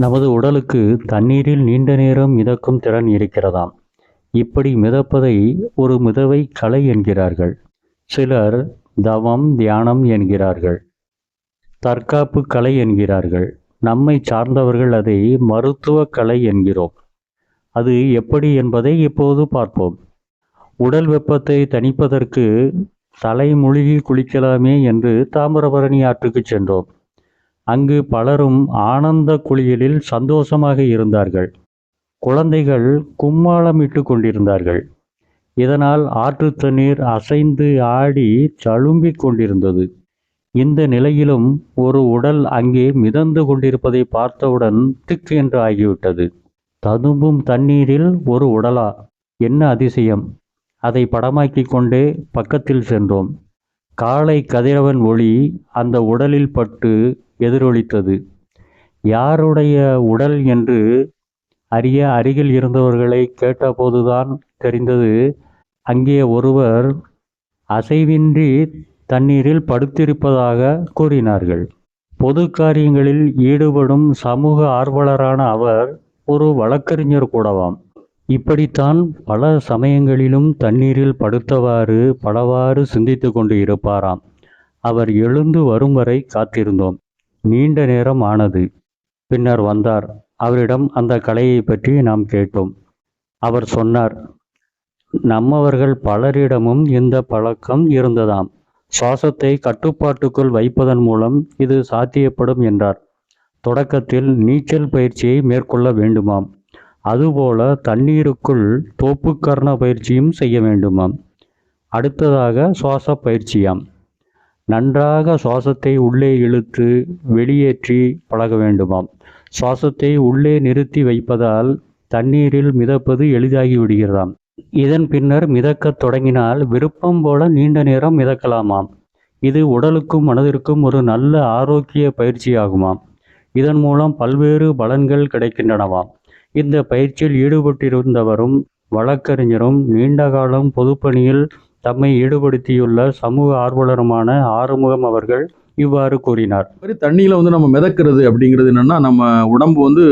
நமது உடலுக்கு தண்ணீரில் நீண்ட நேரம் மிதக்கும் திறன் இருக்கிறதாம். இப்படி மிதப்பதை ஒரு மிதவை கலை என்கிறார்கள். சிலர் தவம், தியானம் என்கிறார்கள். தற்காப்பு கலை என்கிறார்கள். நம்மை சார்ந்தவர்கள் அதை மருத்துவ கலை என்கிறோம். அது எப்படி என்பதை இப்போது பார்ப்போம். உடல் வெப்பத்தை தணிப்பதற்கு தலைமுழுகி குளிக்கலாமே என்று தாமிரபரணி ஆற்றுக்கு சென்றோம். அங்கு பலரும் ஆனந்த குளியலில் சந்தோஷமாக இருந்தார்கள். குழந்தைகள் கும்மாளமிட்டு கொண்டிருந்தார்கள். இதனால் ஆற்று தண்ணீர் அசைந்து ஆடி தழும்பிக் கொண்டிருந்தது. இந்த நிலையிலும் ஒரு உடல் அங்கே மிதந்து கொண்டிருப்பதை பார்த்தவுடன் திக் என்று ஆகிவிட்டது. ததும்பும் தண்ணீரில் ஒரு உடலா? என்ன அதிசயம்! அதை படமாக்கிக் கொண்டே பக்கத்தில் சென்றோம். காலை கதிரவன் ஒளி அந்த உடலில் பட்டு எதிரொலித்தது. யாருடைய உடல் என்று அறிய அருகில் இருந்தவர்களை கேட்டபோதுதான் தெரிந்தது. அங்கே ஒருவர் அசைவின்றி தண்ணீரில் படுத்திருப்பதாக கூறினார்கள். பொது காரியங்களில் ஈடுபடும் சமூக ஆர்வலரான அவர் ஒரு வழக்கறிஞர் கூடவாம். இப்படித்தான் பல சமயங்களிலும் தண்ணீரில் படுத்தவாறு பலவாறு சிந்தித்து கொண்டு இருப்பாராம். அவர் எழுந்து வரும் வரை காத்திருந்தோம். நீண்ட நேரம் ஆனது. பின்னர் வந்தார். அவரிடம் அந்த கலையை பற்றி நாம் கேட்டோம். அவர் சொன்னார், நம்மவர்கள் பலரிடமும் இந்த பழக்கம் இருந்ததாம். சுவாசத்தை கட்டுப்பாட்டுக்குள் வைப்பதன் மூலம் இது சாத்தியப்படும் என்றார். தொடக்கத்தில் நீச்சல் பயிற்சியை மேற்கொள்ள வேண்டுமாம். அதுபோல தண்ணீருக்குள் தோப்புக்கரண பயிற்சியும் செய்ய வேண்டுமாம். அடுத்ததாக சுவாச பயிற்சியாம். நன்றாக சுவாசத்தை உள்ளே இழுத்து வெளியேற்றி பழக வேண்டுமாம். சுவாசத்தை உள்ளே நிறுத்தி வைப்பதால் தண்ணீரில் மிதப்பது எளிதாகி விடுகிறதாம். இதன் பின்னர் மிதக்கத் தொடங்கினால் விருப்பம் போல நீண்ட நேரம் மிதக்கலாமாம். இது உடலுக்கும் மனதிற்கும் ஒரு நல்ல ஆரோக்கிய பயிற்சியாகுமாம். இதன் மூலம் பல்வேறு பலன்கள் கிடைக்கின்றனவாம். இந்த பயிற்சியில் ஈடுபட்டிருந்தவரும் வழக்கறிஞரும் நீண்ட காலம் பொதுப்பணியில் தம்மை ஈடுபடுத்தியுள்ள சமூக ஆர்வலருமான ஆறுமுகம் அவர்கள் இவ்வாறு கூறினார். தண்ணியில் நம்ம மிதக்கிறது அப்படிங்கிறது என்னன்னா, நம்ம உடம்பு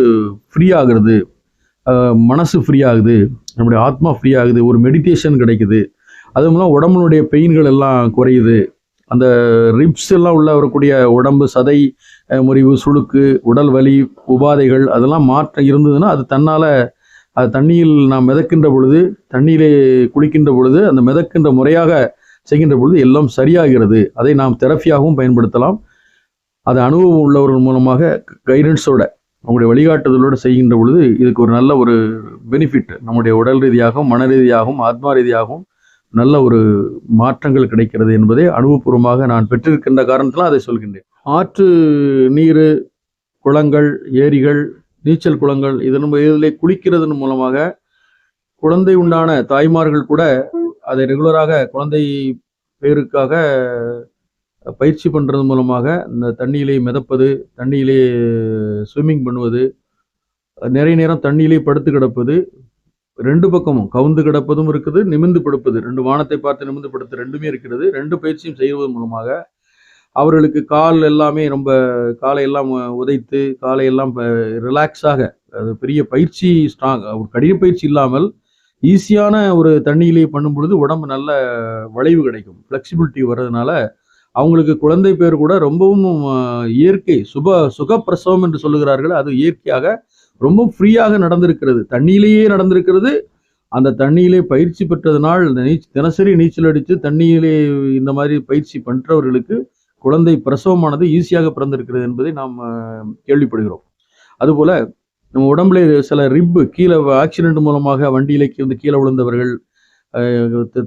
ஃப்ரீ ஆகுறது, மனசு ஃப்ரீ ஆகுது, நம்முடைய ஆத்மா ஃப்ரீ ஆகுது, ஒரு மெடிடேஷன் கிடைக்குது. அது மூலம் உடம்புனுடைய பெயின்கள் எல்லாம் குறையுது. அந்த ரிப்ஸ் எல்லாம் உள்ள வரக்கூடிய உடம்பு சதை முறிவு, சுளுக்கு, உடல் வலி, உபாதைகள் அதெல்லாம் மாற்றம் இருந்ததுன்னா அது தன்னால் அது தண்ணியில் நாம் மிதக்கின்ற பொழுது, தண்ணீரை குளிக்கின்ற பொழுது, அந்த மிதக்கின்ற முறையாக செய்கின்ற பொழுது எல்லாம் சரியாகிறது. அதை நாம் தெரப்பியாகவும் பயன்படுத்தலாம். அது அனுபவம் உள்ளவர்கள் மூலமாக கைடன்ஸோட அவங்களுடைய வழிகாட்டுதலோடு செய்கின்ற பொழுது இதுக்கு ஒரு நல்ல ஒரு பெனிஃபிட் நம்முடைய உடல் ரீதியாகவும் மன ரீதியாகவும் ஆத்மா ரீதியாகவும் நல்ல ஒரு மாற்றங்கள் கிடைக்கிறது என்பதை அனுபவபூர்வமாக நான் பெற்றிருக்கின்ற காரணத்தில் அதை சொல்கின்றேன். ஆற்று நீர், குளங்கள், ஏரிகள், நீச்சல் குளங்கள் இதில் குளிக்கிறதன் மூலமாக குழந்தை உண்டான தாய்மார்கள் கூட அதை ரெகுலராக குழந்தை பேருக்காக பயிற்சி பண்ணுறது மூலமாக இந்த தண்ணியிலே மிதப்பது, தண்ணியிலே ஸ்விம்மிங் பண்ணுவது, நிறைய நேரம் தண்ணியிலே படுத்து கிடப்பது, ரெண்டு பக்கமும் கவுந்து கிடப்பதும் இருக்குது, நிமிர்ந்து படுப்பது, ரெண்டு வானத்தை பார்த்து நிமிர்ந்து படுத்து ரெண்டுமே இருக்கிறது. ரெண்டு பயிற்சியும் செய்வதன் மூலமாக அவர்களுக்கு கால் எல்லாமே ரொம்ப காலையெல்லாம் உதைத்து காலையெல்லாம் ரிலாக்ஸாக, அது பெரிய பயிற்சி ஸ்ட்ராங் ஒரு கடின பயிற்சி இல்லாமல் ஈஸியான ஒரு தண்ணியிலே பண்ணும் பொழுது உடம்பு நல்ல வளைவு கிடைக்கும், ஃப்ளெக்சிபிலிட்டி வர்றதுனால அவங்களுக்கு குழந்தை பேர் கூட ரொம்பவும் இயற்கை சுகப்பிரசவம் என்று சொல்லுகிறார்கள். அது இயற்கையாக ரொம்ப ஃப்ரீயாக நடந்திருக்கிறது, தண்ணியிலேயே நடந்திருக்கிறது. அந்த தண்ணியிலே பயிற்சி பெற்றதுனால் தினசரி நீச்சல் அடித்து தண்ணியிலே இந்த மாதிரி பயிற்சி பண்ணுறவர்களுக்கு குழந்தை பிரசவமானது ஈஸியாக பிறந்திருக்கிறது என்பதை நாம் கேள்விப்படுகிறோம். அதுபோல நம்ம உடம்புல சில ரிப்பு கீழே ஆக்சிடென்ட் மூலமாக வண்டியிலே கீழே விழுந்தவர்கள்,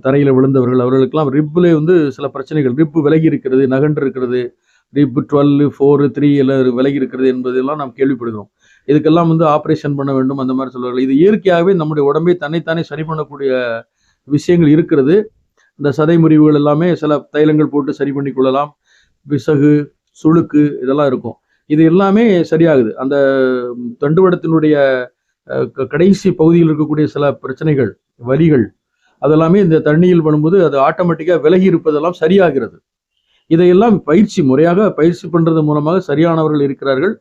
தரையில் விழுந்தவர்கள், அவர்களுக்கெல்லாம் ரிப்பிலே சில பிரச்சனைகள், ரிப்பு விலகி இருக்கிறது, நகன்று இருக்கிறது, ரிப்பு 12, 4, 3 எல்லாம் விலகி இருக்கிறது என்பதெல்லாம் நாம் கேள்விப்படுகிறோம். இதுக்கெல்லாம் ஆப்ரேஷன் பண்ண வேண்டும் அந்த மாதிரி சொல்வார்கள். இது இயற்கையாகவே நம்முடைய உடம்பை தன்னைத்தானே சரி பண்ணக்கூடிய விஷயங்கள் இருக்கிறது. இந்த சதை முறிவுகள் எல்லாமே சில தைலங்கள் போட்டு சரி பண்ணி கொள்ளலாம். விசகு, சுளுக்கு இதெல்லாம் இருக்கும். இது எல்லாமே சரியாகுது. அந்த தண்டுவடத்தினுடைய கடைசி பகுதியில் இருக்கக்கூடிய சில பிரச்சனைகள், வலிகள் அதெல்லாமே இந்த தண்ணியில் பண்ணும்போது அது ஆட்டோமேட்டிக்காக விலகி இருப்பதெல்லாம் சரியாகிறது. இதையெல்லாம் முறையாக பயிற்சி பண்ணுறது மூலமாக சரியானவர்கள் இருக்கிறார்கள்.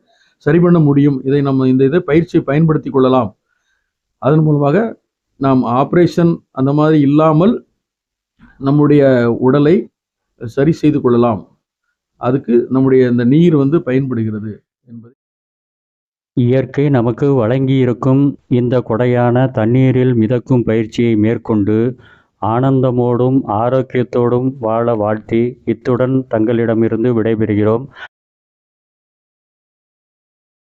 சரி பண்ண முடியும். இதை நம்ம இந்த பயிற்சியை பயன்படுத்தி கொள்ளலாம். அதன் மூலமாக நாம் ஆப்ரேஷன் அந்த மாதிரி இல்லாமல் நம்முடைய உடலை சரி செய்து கொள்ளலாம். அதுக்கு நம்முடைய இந்த நீர் வந்து பயன்படுகிறது என்பது. இயற்கை நமக்கு வழங்கியிருக்கும் இந்த கொடையான தண்ணீரில் மிதக்கும் பயிற்சியை மேற்கொண்டு ஆனந்தமோடும் ஆரோக்கியத்தோடும் வாழ வாழ்த்தி இத்துடன் தங்களிடமிருந்து விடைபெறுகிறோம்.